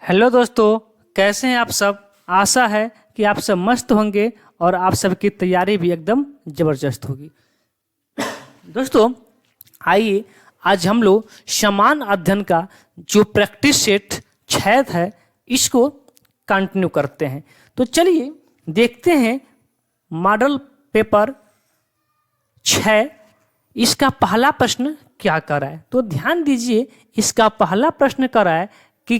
Hello दोस्तों, कैसे हैं आप सब। आशा है कि आप सब मस्त होंगे और आप सबकी तैयारी भी एकदम ज़बरदस्त होगी। दोस्तों, आइए आज हम लोग समान अध्ययन का जो प्रैक्टिस सेट 6 है इसको कंटिन्यू करते हैं। तो चलिए देखते हैं मॉडल पेपर 6 इसका पहला प्रश्न क्या कर रहा है। तो ध्यान दीजिए, इसका पहला प्रश्न कर रहा है कि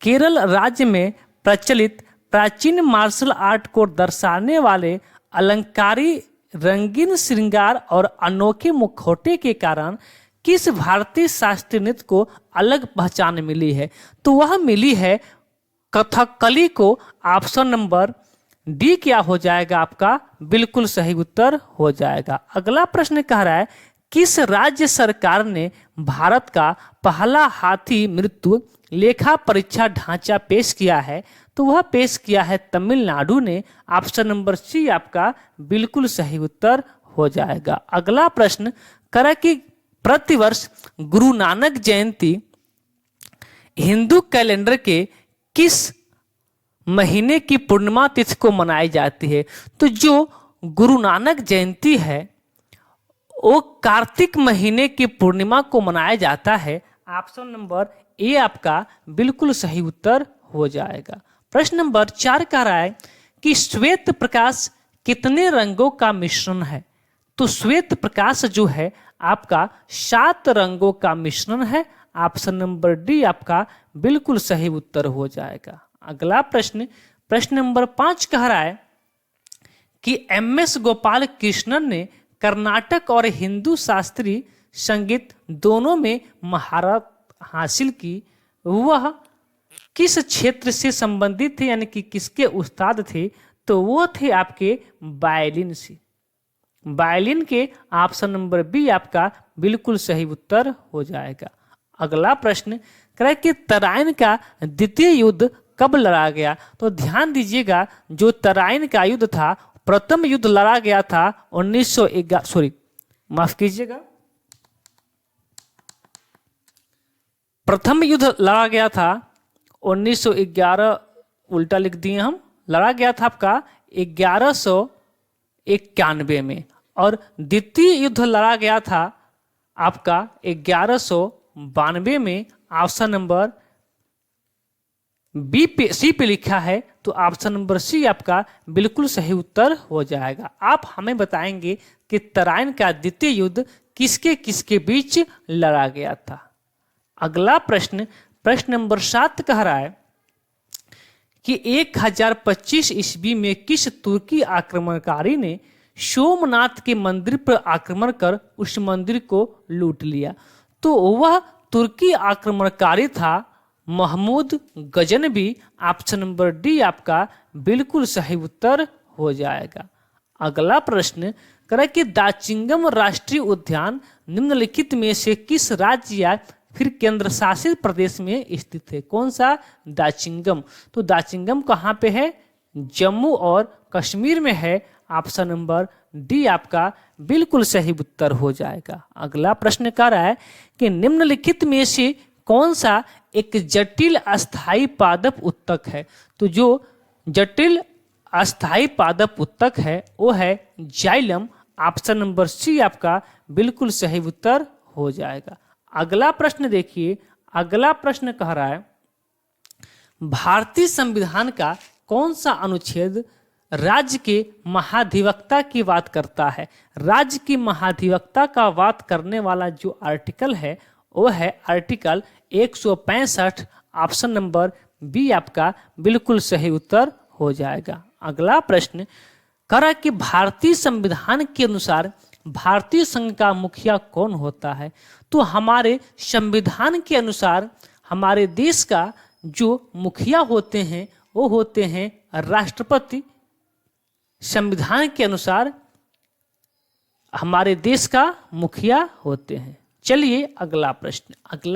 केरल राज्य में प्रचलित प्राचीन मार्शल आर्ट को दर्शाने वाले अलंकारी रंगीन श्रृंगार और अनोखे मुखौटे के कारण किस भारतीय शास्त्रीय नृत्य को अलग पहचान मिली है। तो वह मिली है कथकली को। ऑप्शन नंबर डी क्या हो जाएगा आपका, बिल्कुल सही उत्तर हो जाएगा। अगला प्रश्न कह रहा है किस राज्य सरकार ने भारत का पहला हाथी मृत्यु लेखा परीक्षा ढांचा पेश किया है। तो वह पेश किया है तमिलनाडु ने। ऑप्शन नंबर सी आपका बिल्कुल सही उत्तर हो जाएगा। अगला प्रश्न करा कि प्रतिवर्ष गुरु नानक जयंती हिंदू कैलेंडर के किस महीने की पूर्णिमा तिथि को मनाई जाती है। तो जो गुरु नानक जयंती है वो कार्तिक महीने की पूर्णिमा को मनाया जाता है। ऑप्शन नंबर ए आपका बिल्कुल सही उत्तर हो जाएगा। प्रश्न नंबर 4 कह रहा है कि श्वेत प्रकाश कितने रंगों का मिश्रण है। तो श्वेत प्रकाश जो है आपका 7 रंगों का मिश्रण है। ऑप्शन नंबर डी आपका बिल्कुल सही उत्तर हो जाएगा। अगला प्रश्न नंबर 5 कह रहा है कि एम.एस. गोपाल कृष्णन ने कर्नाटक और हिंदू शास्त्रीय संगीत दोनों में महारत हासिल की। वह किस क्षेत्र से संबंधित थे, यानी कि किसके उस्ताद थे। तो वो थे आपके वायलिन से। वायलिन के ऑप्शन नंबर बी आपका बिल्कुल सही उत्तर हो जाएगा। अगला प्रश्न कह कि तराइन का द्वितीय युद्ध कब लड़ा गया। तो ध्यान दीजिएगा, जो तराइन का युद्ध था प्रथम युद्ध लड़ा गया था 1911 माफ कीजिएगा, प्रथम युद्ध लड़ा गया था 1911, उल्टा लिख दिए हम, लड़ा गया था आपका 1191 में। और द्वितीय युद्ध लड़ा गया था आपका 1192 में। ऑप्शन नंबर सी पे लिखा है, तो ऑप्शन नंबर सी आपका बिल्कुल सही उत्तर हो जाएगा। आप हमें बताएंगे कि तराइन का द्वितीय युद्ध किसके किसके बीच लड़ा गया था। अगला प्रश्न नंबर 7 कह रहा है कि 1025 ईस्वी में किस तुर्की आक्रमणकारी ने सोमनाथ के मंदिर पर आक्रमण कर उस मंदिर को लूट लिया। तो वह तुर्की आक्रमणकारी था Mahmud Ghaznavi. Option number D आपका बिल्कुल सही उत्तर हो जाएगा। अगला प्रश्न करें कि दाचिंगम राष्ट्रीय उद्यान निम्नलिखित में से किस राज्य या फिर केंद्र शासित प्रदेश में स्थित है। कौन सा, दाचिंगम। तो दाचिंगम कहाँ पे है, जम्मू और कश्मीर में है। ऑप्शन नंबर डी आपका बिल्कुल सही उत्तर हो जाएगा। अगला प्रश्न कह रहा है कि निम्नलिखित में से कौन सा एक जटिल अस्थाई पादप उत्तक है। तो जो जटिल अस्थाई पादप उत्तक है वो है जाइलम। ऑप्शन नंबर सी आपका बिल्कुल सही उत्तर हो जाएगा। अगला प्रश्न देखिए, अगला प्रश्न कह रहा है भारतीय संविधान का कौन सा अनुच्छेद राज्य के महाधिवक्ता की बात करता है। राज्य की महाधिवक्ता का बात करने वाला जो आर्टिकल है वो है आर्टिकल 165। ऑप्शन नंबर बी आपका बिल्कुल सही उत्तर हो जाएगा। अगला प्रश्न करा कि भारतीय संविधान के अनुसार भारतीय संघ का मुखिया कौन होता है। तो हमारे संविधान के अनुसार हमारे देश का जो मुखिया होते हैं वो होते हैं राष्ट्रपति। संविधान के अनुसार हमारे देश का मुखिया होते हैं। चलिए अगला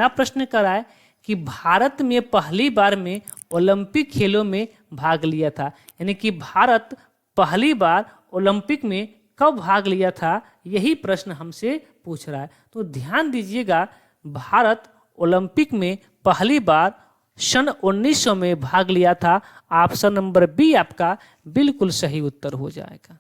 प्रश्न करा है कि भारत में पहली बार में ओलंपिक खेलों में भाग लिया था, यानी कि भारत पहली बार ओलंपिक में कब भाग लिया था, यही प्रश्न हमसे पूछ रहा है। तो ध्यान दीजिएगा, भारत ओलंपिक में पहली बार सन 1900 में भाग लिया था? ऑप्शन नंबर बी आपका बिल्कुल सही उत्तर हो जाएगा।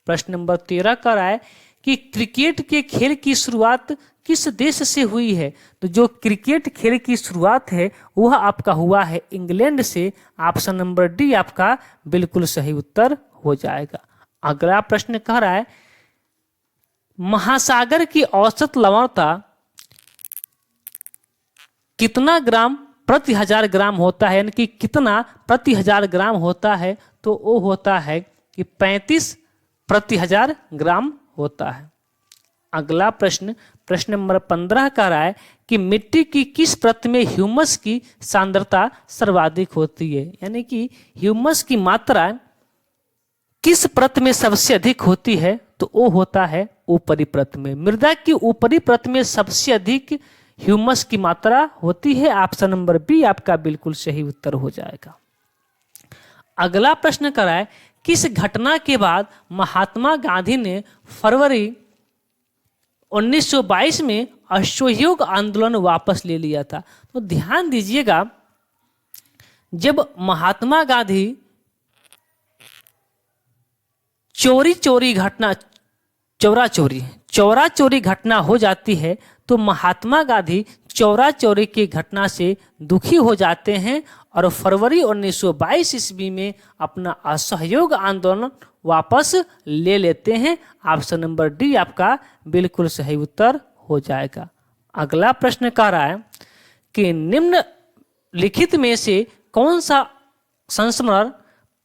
प्रश्न नंबर 13 कर रहा है कि क्रिकेट के खेल की शुरुआत किस देश से हुई है? तो जो क्रिकेट खेल की शुरुआत है वह आपका हुआ है इंग्लैंड से। ऑप्शन नंबर डी आपका बिल्कुल सही उत्तर हो जाएगा। अगला प्रश्न कह रहा है महासागर की औसत लवणता कितना ग्राम प्रति 1000 ग्राम होता है, यानी कि कितना प्रति 1000 ग्राम होता है? तो वो होता है कि 35 प्रति 1000 ग्राम होता है। अगला प्रश्न प्रश्न नंबर 15 कह रहा है कि मिट्टी की किस परत में ह्यूमस की सांद्रता सर्वाधिक होती है, यानी कि ह्यूमस की मात्रा किस परत में सबसे अधिक होती है? तो वो होता है ऊपरी परत में। मृदा की ऊपरी परत में सबसे अधिक ह्यूमस की मात्रा होती है। ऑप्शन नंबर बी आपका बिल्कुल सही उत्तर हो जाएगा। अगला प्रश्न कर रहा है किस घटना के बाद महात्मा गांधी ने फरवरी 1922 में असहयोग आंदोलन वापस ले लिया था? तो ध्यान दीजिएगा, जब महात्मा गांधी चौरा चोरी घटना हो जाती है तो महात्मा गांधी चौरा चोरी की घटना से दुखी हो जाते हैं और फरवरी 1922 ईस्वी में अपना असहयोग आंदोलन वापस ले लेते हैं। ऑप्शन नंबर डी आपका बिल्कुल सही उत्तर हो जाएगा। अगला प्रश्न कह रहा है कि निम्नलिखित में से कौन सा संस्मरण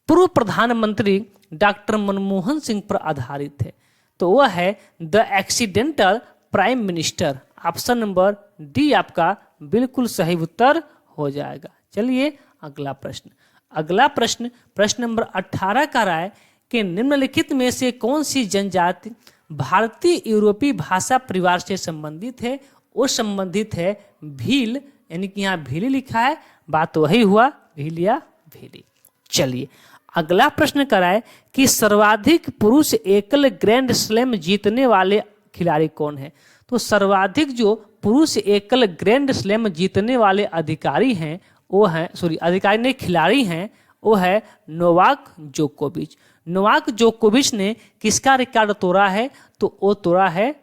पूर्व प्रधानमंत्री डॉक्टर मनमोहन सिंह पर आधारित है? तो वह है the accidental prime minister. Option number D आपका बिल्कुल सही उत्तर हो जाएगा। चलिए अगला प्रश्न प्रश्न नंबर 18 का रहा है कि निम्नलिखित में से कौन सी जनजाति भारतीय यूरोपीय भाषा परिवार से संबंधित है? वो संबंधित है भील, यानी कि यहाँ भीली लिखा है, बात वही हुआ भीलिया भीली। चलिए अगला प्रश्न करा है कि सर्वाधिक पुरुष एकल ग्रैंड स्लैम जीतने वाले खिलाड़ी कौन है? तो सर्वाधिक जो पुरुष एकल ग्रैंड स्लैम जीतने वाले अधिकारी हैं वो हैं, अधिकारी नहीं खिलाड़ी हैं, वो है नोवाक जोकोविच। नोवाक जोकोविच ने किसका रिकॉर्ड तोड़ा है? तो वो तोड़ा है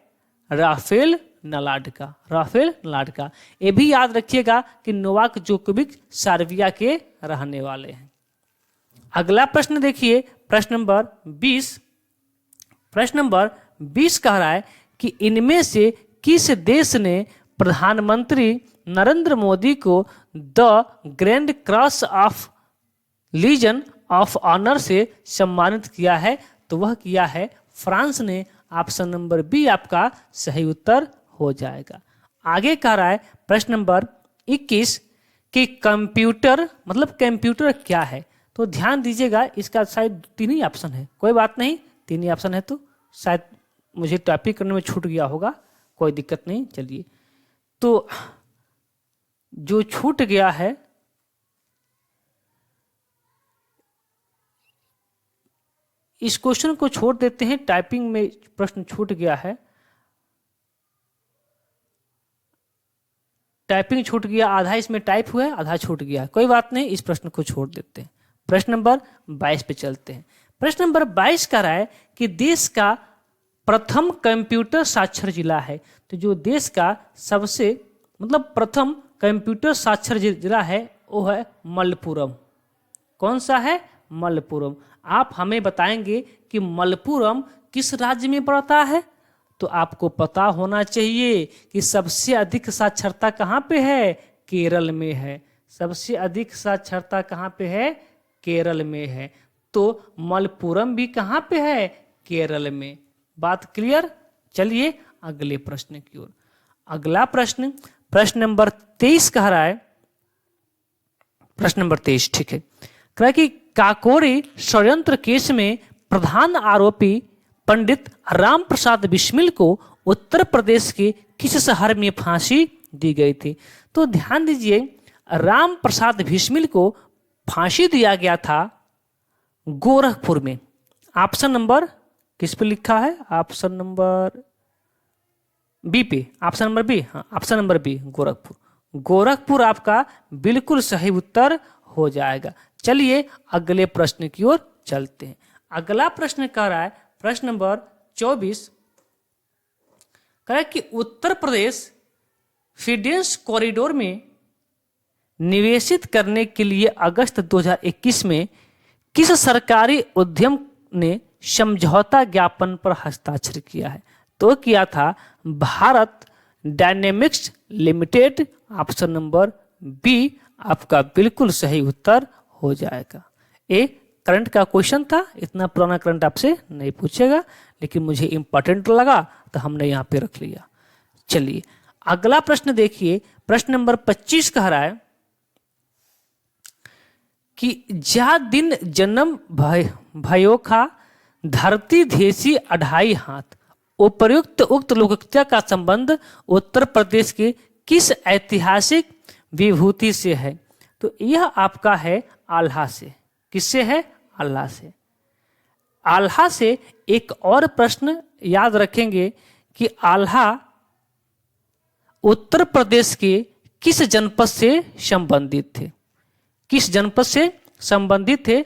राफेल नडाल का। ये भी याद रखिएगा कि नोवाक जोकोविच सर्बिया के रहने वाले हैं। अगला प्रश्न देखिए प्रश्न नंबर 20 कह रहा है कि इनमें से किस देश ने प्रधानमंत्री नरेंद्र मोदी को the Grand Cross of Legion of Honour से सम्मानित किया है? तो वह किया है फ्रांस ने। ऑप्शन नंबर बी आपका सही उत्तर हो जाएगा। आगे कह रहा है प्रश्न नंबर 21 कि कंप्यूटर क्या है? तो ध्यान दीजिएगा, इसका शायद 3 ही ऑप्शन है, कोई बात नहीं 3 ही ऑप्शन है, तो शायद मुझे टाइपिंग करने में छूट गया होगा, कोई दिक्कत नहीं। चलिए तो जो छूट गया है इस क्वेश्चन को छोड़ देते हैं, टाइपिंग में प्रश्न छूट गया है, टाइपिंग छूट गया, आधा इसमें टाइप हुआ है आधा छूट गया, कोई बात नहीं, इस प्रश्न को छोड़ देते हैं। प्रश्न नंबर 22 पे चलते हैं। प्रश्न नंबर 22 कह रहा है कि देश का प्रथम कंप्यूटर साक्षर जिला है? तो जो देश का सबसे प्रथम कंप्यूटर साक्षर जिला है वो है मलप्पुरम। कौन सा है? मलप्पुरम। आप हमें बताएंगे कि मलप्पुरम किस राज्य में पड़ता है? तो आपको पता होना चाहिए कि सबसे अधिक साक्षरता कहाँ पे है? केरल में है। सबसे अधिक साक्षरता कहाँ पे है? केरल में है। तो मलप्पुरम भी कहाँ पे है? केरल में। बात क्लियर? चलिए अगले प्रश्न की ओर। अगला प्रश्न नंबर 23 कह रहा है, प्रश्न नंबर 23 ठीक है, कह रहा है कि काकोरी षड्यंत्र केस में प्रधान आरोपी पंडित राम प्रसाद बिस्मिल को उत्तर प्रदेश के किस शहर में फांसी दी गई थी? तो ध्यान दीजिए, राम प्रसाद बिस्मिल को फांसी दिया गया था गोरखपुर में। ऑप्शन नंबर किस पे लिखा है? ऑप्शन नंबर बी पे, ऑप्शन नंबर बी, हाँ option number B Gorakhpur. Gorakhpur आपका बिल्कुल सही उत्तर हो जाएगा। चलिए अगले प्रश्न की ओर चलते हैं। अगला प्रश्न कह रहा है, प्रश्न नंबर 24 कह रहा है कि उत्तर प्रदेश फीडेंस कॉरिडोर में निवेशित करने के लिए अगस्त 2021 में किस सरकारी उद्यम ने समझौता ज्ञापन पर हस्ताक्षर किया है? तो किया था Bharat Dynamics Limited. Option number B आपका बिल्कुल सही उत्तर हो जाएगा। ए करंट का क्वेश्चन था, इतना पुराना करंट आपसे नहीं पूछेगा, लेकिन मुझे इंपॉर्टेंट लगा तो हमने यहाँ पे रख लिया। चलिए अगला प्रश्न देखिए, प्रश्न नंबर 25 कह रहा है कि जा दिन जन्म भयो खा धरती धेसी 2.5 हाथ, उपर्युक्त उक्त लोकक्रिया का संबंध उत्तर प्रदेश के किस ऐतिहासिक विभूति से है? तो यह आपका है आल्हा से। किससे है? आल्हा से। आल्हा से एक और प्रश्न याद रखेंगे कि आल्हा उत्तर प्रदेश के किस जनपद से संबंधित थे? किस जनपद से संबंधित थे?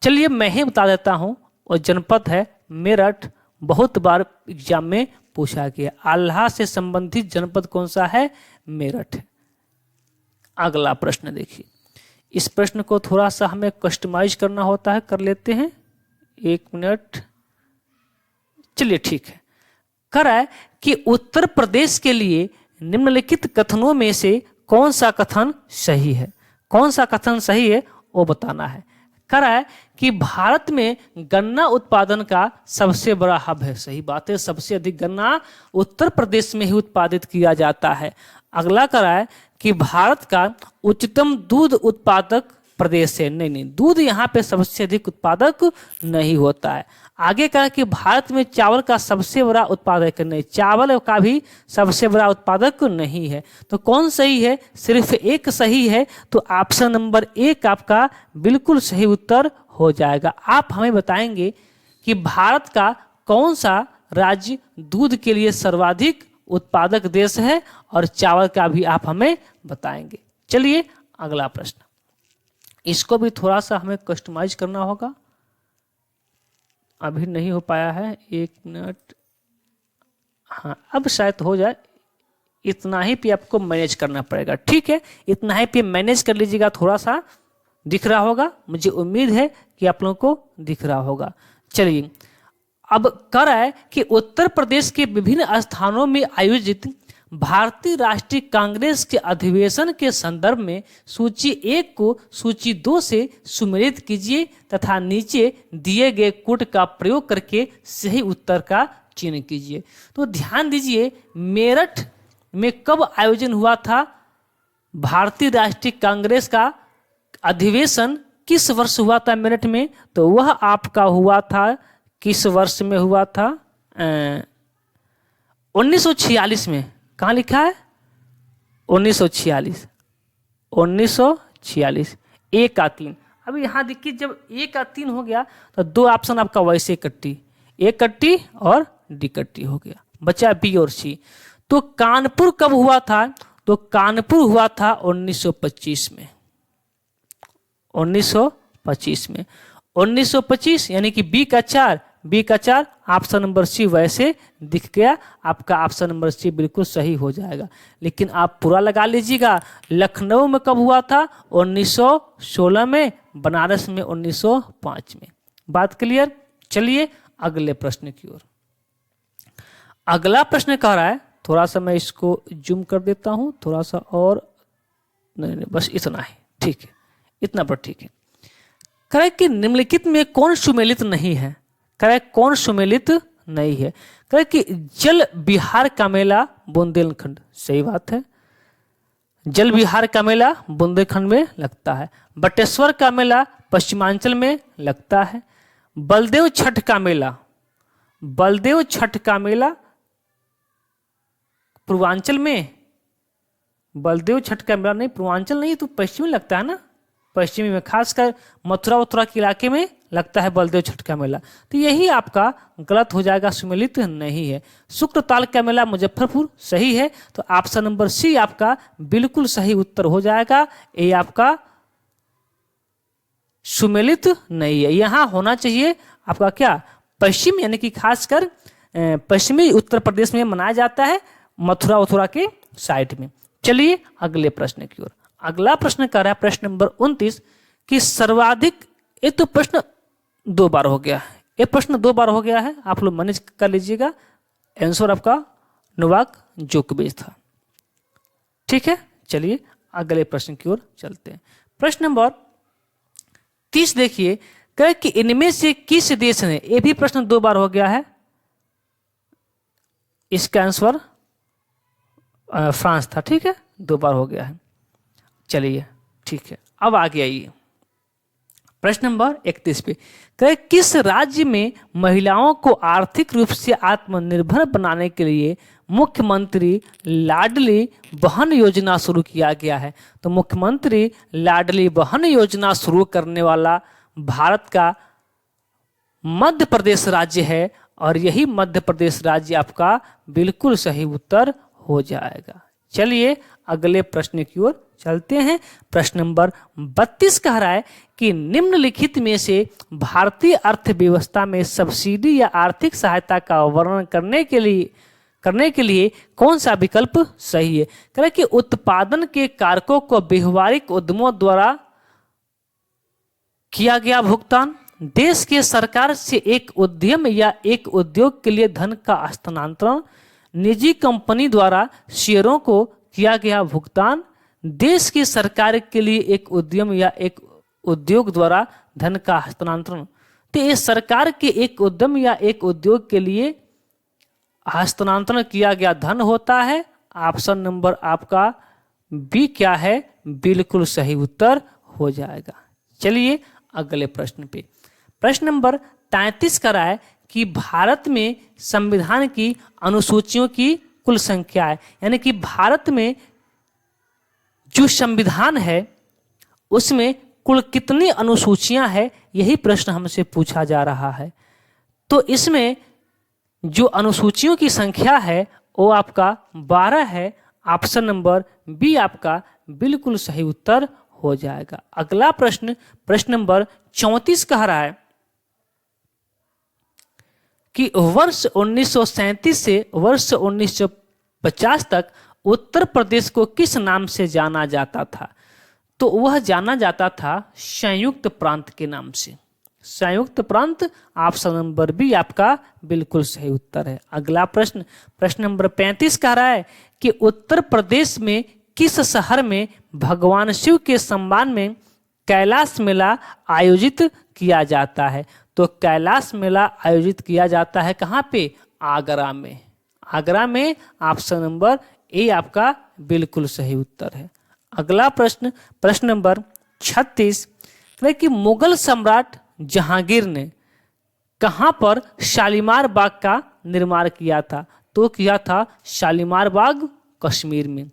चलिए मैं ही बता देता हूं, और जनपद है मेरठ। बहुत बार एग्जाम में पूछा गया। आल्हा से संबंधित जनपद कौन सा है? मेरठ। अगला प्रश्न देखिए, इस प्रश्न को थोड़ा सा हमें कस्टमाइज करना होता है, कर लेते हैं। 1 मिनट। चलिए ठीक है। कह रहा है कि उत्तर प्रदेश के लिए निम्नलिखित कथनों में से कौन सा कथन सही है? कौन सा कथन सही है वो बताना है। कह रहा है कि भारत में गन्ना उत्पादन का सबसे बड़ा हब है। सही बात है, सबसे अधिक गन्ना उत्तर प्रदेश में ही उत्पादित किया जाता है। अगला कह रहा है कि भारत का उच्चतम दूध उत्पादक प्रदेश है। नहीं, दूध यहाँ पे सबसे अधिक उत्पादक नहीं होता है। आगे कहा कि भारत में चावल का सबसे बड़ा उत्पादक नहीं, चावल का भी सबसे बड़ा उत्पादक नहीं है। तो कौन सही है? सिर्फ एक सही है। तो ऑप्शन नंबर 1 आपका बिल्कुल सही उत्तर हो जाएगा। आप हमें बताएंगे कि भारत का कौन सा राज्य दूध के लिए सर्वाधिक उत्पादक देश है, और चावल का भी आप हमें बताएंगे। चलिए अगला प्रश्न, इसको भी थोड़ा सा हमें कस्टमाइज करना होगा, अभी नहीं हो पाया है। 1 मिनट। हाँ अब शायद हो जाए। इतना ही पे आपको मैनेज करना पड़ेगा, ठीक है? इतना ही पे मैनेज कर लीजिएगा। थोड़ा सा दिख रहा होगा, मुझे उम्मीद है कि आप लोगों को दिख रहा होगा। चलिए अब कह रहा है कि उत्तर प्रदेश के विभिन्न स्थानों में आयोजित भारतीय राष्ट्रीय कांग्रेस के अधिवेशन के संदर्भ में सूची 1 को सूची 2 से सुमेलित कीजिए तथा नीचे दिए गए कोड का प्रयोग करके सही उत्तर का चयन कीजिए। तो ध्यान दीजिए, मेरठ में कब आयोजन हुआ था भारतीय राष्ट्रीय कांग्रेस का अधिवेशन? किस वर्ष हुआ था मेरठ में? तो वह आपका हुआ था, किस वर्ष में हुआ था? 1946 में। कहाँ लिखा है? 1946। 1946। 1 का 3। अब यहाँ देखिए, जब 1 का 3 हो गया तो 2 ऑप्शन आपका वैसे कट्टी, ए कट्टी और डी कट्टी हो गया, बचा बी और सी। तो कानपुर कब हुआ था? तो कानपुर हुआ था 1925 में। 1925 में। 1925 यानी कि बी का 4, बी का 4। ऑप्शन नंबर सी वैसे दिख गया, आपका ऑप्शन नंबर सी बिल्कुल सही हो जाएगा। लेकिन आप पूरा लगा लीजिएगा। लखनऊ में कब हुआ था? 1916 में। बनारस में 1905 में। बात क्लियर? चलिए अगले प्रश्न की ओर। अगला प्रश्न कह रहा है, थोड़ा सा मैं इसको जूम कर देता हूं, थोड़ा सा और। नहीं, बस इतना ही, ठीक है, इतना पर ठीक है। कह रहा है कि निम्नलिखित में कौन सुमेलित नहीं है? कह रहा है कौन सुमेलित नहीं है? कह रहा है कि जल विहार का मेला बुंदेलखंड। सही बात है, जल विहार का मेला बुंदेलखंड में लगता है। बटेश्वर का मेला पश्चिमांचल में लगता है। बलदेव छठ का मेला, बलदेव छठ का मेला पूर्वांचल में। बलदेव छठ का मेला नहीं, पूर्वांचल नहीं तो पश्चिम में लगता है ना। पश्चिमी में, खासकर मथुरा उत्तरा के इलाके में लगता है बलदेव छठ का मेला। तो यही आपका गलत हो जाएगा, सुमेलित नहीं है। शुक्रताल का मेला मुजफ्फरपुर सही है। तो ऑप्शन नंबर सी आपका बिल्कुल सही उत्तर हो जाएगा। ये आपका सुमेलित नहीं है। यहां होना चाहिए आपका क्या, पश्चिम, यानी कि खासकर पश्चिमी उत्तर प्रदेश में मनाया जाता है, मथुरा उत्तरा के साइड में। चलिए अगले प्रश्न की ओर। अगला प्रश्न कर रहा है प्रश्न नंबर 29 कि सर्वाधिक, ये तो प्रश्न 2 बार हो गया है, ये प्रश्न 2 बार हो गया है, आप लोग मैनेज कर लीजिएगा। आंसर आपका नोवाक जोकोविच था। ठीक है, चलिए अगले प्रश्न की ओर चलते हैं। प्रश्न नंबर 30 देखिए, कहे कि इनमें से किस देश ने, ये भी प्रश्न 2 बार हो गया है, इसका आंसर फ्रांस था। ठीक है, 2 बार हो गया है। चलिए ठीक है, अब आगे आइए प्रश्न नंबर 31 पे। कहे किस राज्य में महिलाओं को आर्थिक रूप से आत्मनिर्भर बनाने के लिए मुख्यमंत्री लाडली बहन योजना शुरू किया गया है? तो मुख्यमंत्री लाडली बहन योजना शुरू करने वाला भारत का मध्य प्रदेश राज्य है, और यही मध्य प्रदेश राज्य आपका बिल्कुल सही उत्तर हो जाएगा। चलिए अगले प्रश्न की ओर चलते हैं। प्रश्न नंबर 32 कह रहा है कि निम्नलिखित में से भारतीय अर्थव्यवस्था में सब्सिडी या आर्थिक सहायता का वर्णन करने के लिए कौन सा विकल्प सही है? कह रहे कि उत्पादन के कारकों को व्यवहारिक उद्यमों द्वारा किया गया भुगतान, देश के सरकार से एक उद्यम या एक उद्योग के लिए धन का हस्तांतरण, निजी कंपनी द्वारा शेयरों को किया गया भुगतान, देश की सरकार के लिए एक उद्यम या एक उद्योग द्वारा धन का हस्तांतरण। तो ये सरकार के एक उद्यम या एक उद्योग के लिए हस्तांतरण किया गया धन होता है। ऑप्शन नंबर आपका बी क्या है, बिल्कुल सही उत्तर हो जाएगा। चलिए अगले प्रश्न पे। प्रश्न नंबर 33 का है कि भारत में संविधान की अनुसूचियों की कुल संख्या है, यानी कि भारत में जो संविधान है उसमें कुल कितनी अनुसूचियां हैं, यही प्रश्न हमसे पूछा जा रहा है। तो इसमें जो अनुसूचियों की संख्या है वो आपका 12 है। ऑप्शन नंबर बी आपका बिल्कुल सही उत्तर हो जाएगा। अगला प्रश्न, प्रश्न नंबर 34 कह रहा है कि वर्ष 1937 से वर्ष 1950 तक उत्तर प्रदेश को किस नाम से जाना जाता था? तो वह जाना जाता था संयुक्त प्रांत के नाम से। संयुक्त प्रांत, ऑप्शन नंबर बी आपका बिल्कुल सही उत्तर है। अगला प्रश्न, प्रश्न नंबर 35 कह रहा है कि उत्तर प्रदेश में किस शहर में भगवान शिव के सम्मान में कैलाश मेला आयोजित किया जाता है? तो कैलाश मेला आयोजित किया जाता है कहाँ पे? आगरा में। आगरा में, ऑप्शन नंबर ए आपका बिल्कुल सही उत्तर है। अगला प्रश्न, प्रश्न नंबर 36 कि मुगल सम्राट जहांगीर ने कहां पर शालीमार बाग का निर्माण किया था? तो किया था शालीमार बाग कश्मीर में।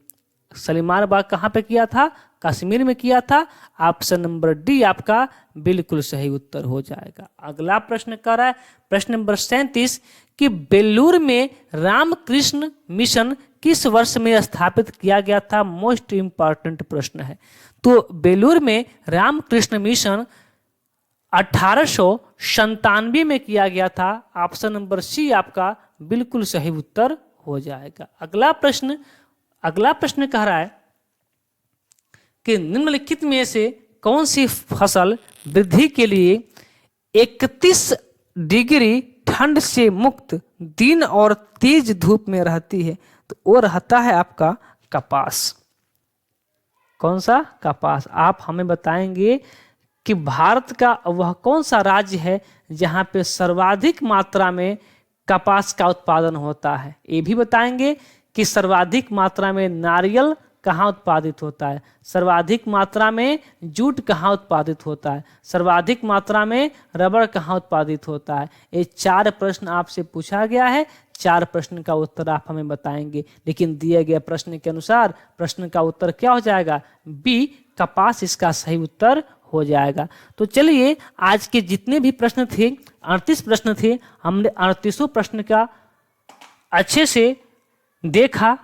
शालीमार बाग कहां पे किया था? कश्मीर में किया था। ऑप्शन नंबर डी आपका बिल्कुल सही उत्तर हो जाएगा। अगला प्रश्न कर रहा है प्रश्न नंबर 37 कि बेलूर में रामकृष्ण मिशन किस वर्ष में स्थापित किया गया था? मोस्ट इंपॉर्टेंट प्रश्न है। तो बेलूर में रामकृष्ण मिशन 1897 में किया गया था। ऑप्शन नंबर सी आपका बिल्कुल सही उत्तर हो जाएगा। अगला प्रश्न कह रहा है कि निम्नलिखित में से कौन सी फसल वृद्धि के लिए 31 डिग्री ठंड से मुक्त दिन और तेज धूप में रहती है? तो वो रहता है आपका कपास। कौन सा? कपास। आप हमें बताएंगे कि भारत का वह कौन सा राज्य है जहां पे सर्वाधिक मात्रा में कपास का उत्पादन होता है? ये भी बताएंगे कि सर्वाधिक मात्रा में नारियल कहाँ उत्पादित होता है, सर्वाधिक मात्रा में जूट कहाँ उत्पादित होता है, सर्वाधिक मात्रा में रबर कहाँ उत्पादित होता है। ये 4 प्रश्न आपसे पूछा गया है। 4 प्रश्न का उत्तर आप हमें बताएंगे, लेकिन दिए गए प्रश्न के अनुसार प्रश्न का उत्तर क्या हो जाएगा? बी, कपास इसका सही उत्तर हो जाएगा। तो चलिए आज के जितने भी प्रश्न थे 38 प्रश्न थे, हमने 38 प्रश्न का अच्छे से देखा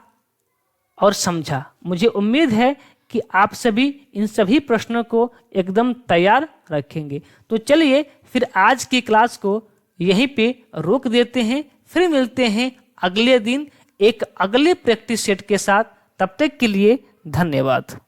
और समझा। मुझे उम्मीद है कि आप सभी इन सभी प्रश्नों को एकदम तैयार रखेंगे। तो चलिए फिर आज की क्लास को यहीं पे रोक देते हैं, फिर मिलते हैं अगले दिन एक अगले प्रैक्टिस सेट के साथ। तब तक के लिए धन्यवाद।